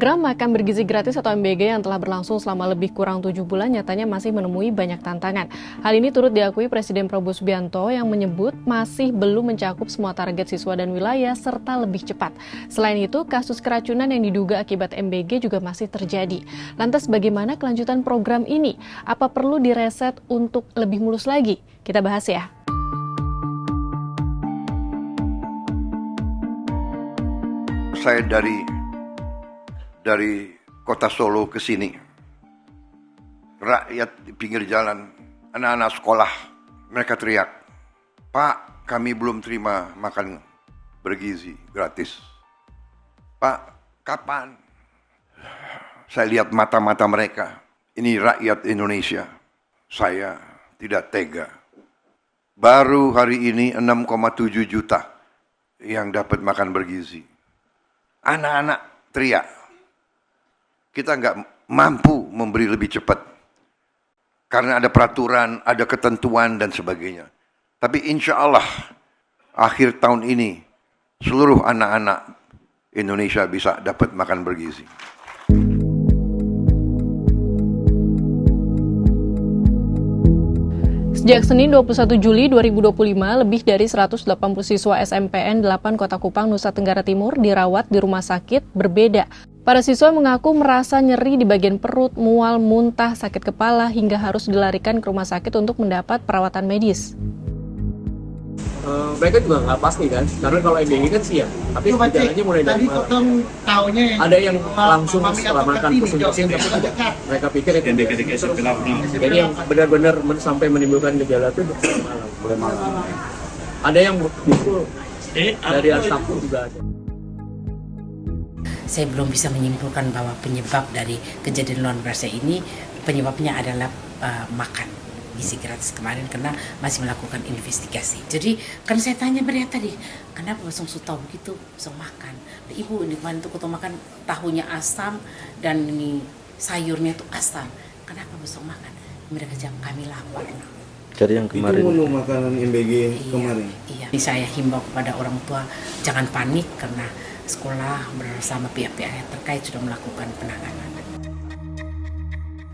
Program Makan Bergizi Gratis atau MBG yang telah berlangsung selama lebih kurang 7 bulan nyatanya masih menemui banyak tantangan. Hal ini turut diakui Presiden Prabowo Subianto yang menyebut masih belum mencakup semua target siswa dan wilayah serta lebih cepat. Selain itu, kasus keracunan yang diduga akibat MBG juga masih terjadi. Lantas bagaimana kelanjutan program ini? Apa perlu direset untuk lebih mulus lagi? Kita bahas ya. Saya dari kota Solo ke sini, rakyat di pinggir jalan, anak-anak sekolah, mereka teriak, "Pak, kami belum terima makan bergizi gratis. Pak, kapan?" Saya lihat mata-mata mereka, ini rakyat Indonesia, saya tidak tega. Baru hari ini 6,7 juta yang dapat makan bergizi. Anak-anak teriak, kita nggak mampu memberi lebih cepat. Karena ada peraturan, ada ketentuan dan sebagainya. Tapi insya Allah, akhir tahun ini, seluruh anak-anak Indonesia bisa dapat makan bergizi. Sejak Senin 21 Juli 2025, lebih dari 180 siswa SMPN 8 Kota Kupang, Nusa Tenggara Timur dirawat di rumah sakit berbeda. Para siswa mengaku merasa nyeri di bagian perut, mual, muntah, sakit kepala, hingga harus dilarikan ke rumah sakit untuk mendapat perawatan medis. Mereka juga nggak pasti kan, karena kalau MBG kan siang, tapi gejalanya mulai dari malam. Ada yang langsung setelah makan pusing-pusing, tapi tidak. Mereka pikir itu jadi yang benar-benar sampai menimbulkan gejala itu mulai malam. Ada yang justru dari hari Sabtu juga ada. Saya belum bisa menyimpulkan bahwa penyebab dari kejadian luar biasa ini penyebabnya adalah makan gizi gratis kemarin, karena masih melakukan investigasi. Jadi kan saya tanya mereka tadi, kenapa Basong tahu begitu Basong makan? Ibu ini kemarin tuh kita makan tahunya asam dan ini sayurnya tuh asam. Kenapa Basong makan? Mereka jawab kami lapar. Jadi yang kemarin itu menu makanan MBG kemarin. Iya. Saya himbau kepada orang tua jangan panik, karena sekolah bersama pihak-pihak yang terkait sudah melakukan penanganan.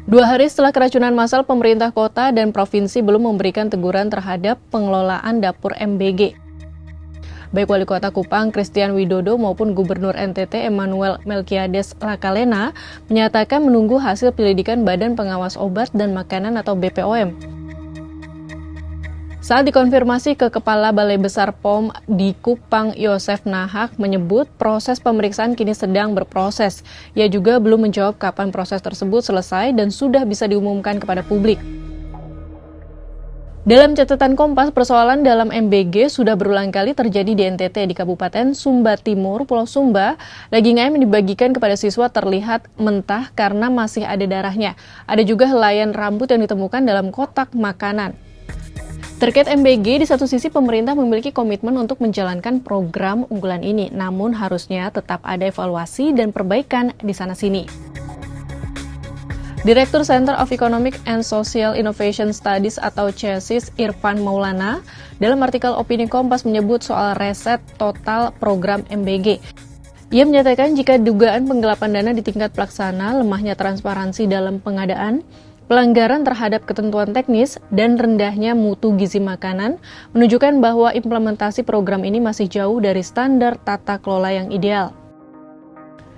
2 hari setelah keracunan massal, pemerintah kota dan provinsi belum memberikan teguran terhadap pengelolaan dapur MBG. Baik Wali Kota Kupang Christian Widodo maupun Gubernur NTT Emmanuel Melkiades Lakalena menyatakan menunggu hasil penyelidikan Badan Pengawas Obat dan Makanan atau BPOM. Saat dikonfirmasi ke Kepala Balai Besar POM di Kupang, Yosef Nahak menyebut proses pemeriksaan kini sedang berproses. Ia juga belum menjawab kapan proses tersebut selesai dan sudah bisa diumumkan kepada publik. Dalam catatan Kompas, persoalan dalam MBG sudah berulang kali terjadi di NTT di Kabupaten Sumba Timur, Pulau Sumba. Daging ayam yang dibagikan kepada siswa terlihat mentah karena masih ada darahnya. Ada juga helaian rambut yang ditemukan dalam kotak makanan. Terkait MBG, di satu sisi pemerintah memiliki komitmen untuk menjalankan program unggulan ini, namun harusnya tetap ada evaluasi dan perbaikan di sana-sini. Direktur Center of Economic and Social Innovation Studies atau CESIS Irfan Maulana dalam artikel Opini Kompas menyebut soal reset total program MBG. Ia menyatakan jika dugaan penggelapan dana di tingkat pelaksana, lemahnya transparansi dalam pengadaan, pelanggaran terhadap ketentuan teknis, dan rendahnya mutu gizi makanan menunjukkan bahwa implementasi program ini masih jauh dari standar tata kelola yang ideal.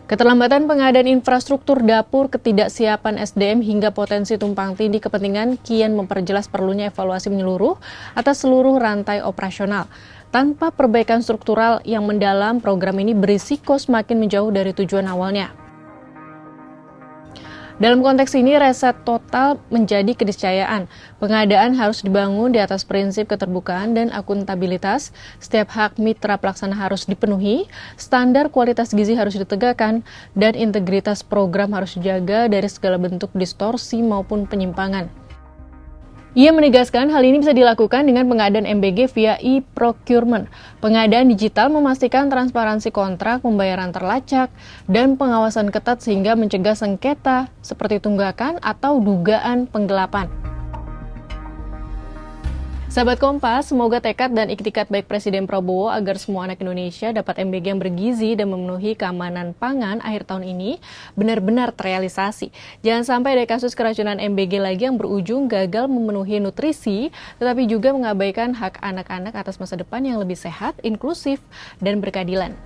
Keterlambatan pengadaan infrastruktur dapur, ketidaksiapan SDM, hingga potensi tumpang tindih kepentingan kian memperjelas perlunya evaluasi menyeluruh atas seluruh rantai operasional. Tanpa perbaikan struktural yang mendalam, program ini berisiko semakin menjauh dari tujuan awalnya. Dalam konteks ini, reset total menjadi keniscayaan. Pengadaan harus dibangun di atas prinsip keterbukaan dan akuntabilitas. Setiap hak mitra pelaksana harus dipenuhi, standar kualitas gizi harus ditegakkan, dan integritas program harus dijaga dari segala bentuk distorsi maupun penyimpangan. Ia menegaskan hal ini bisa dilakukan dengan pengadaan MBG via e-procurement. Pengadaan digital memastikan transparansi kontrak, pembayaran terlacak, dan pengawasan ketat sehingga mencegah sengketa seperti tunggakan atau dugaan penggelapan. Sahabat Kompas, semoga tekad dan ikhtikat baik Presiden Prabowo agar semua anak Indonesia dapat MBG yang bergizi dan memenuhi keamanan pangan akhir tahun ini benar-benar terrealisasi. Jangan sampai ada kasus keracunan MBG lagi yang berujung gagal memenuhi nutrisi, tetapi juga mengabaikan hak anak-anak atas masa depan yang lebih sehat, inklusif, dan berkeadilan.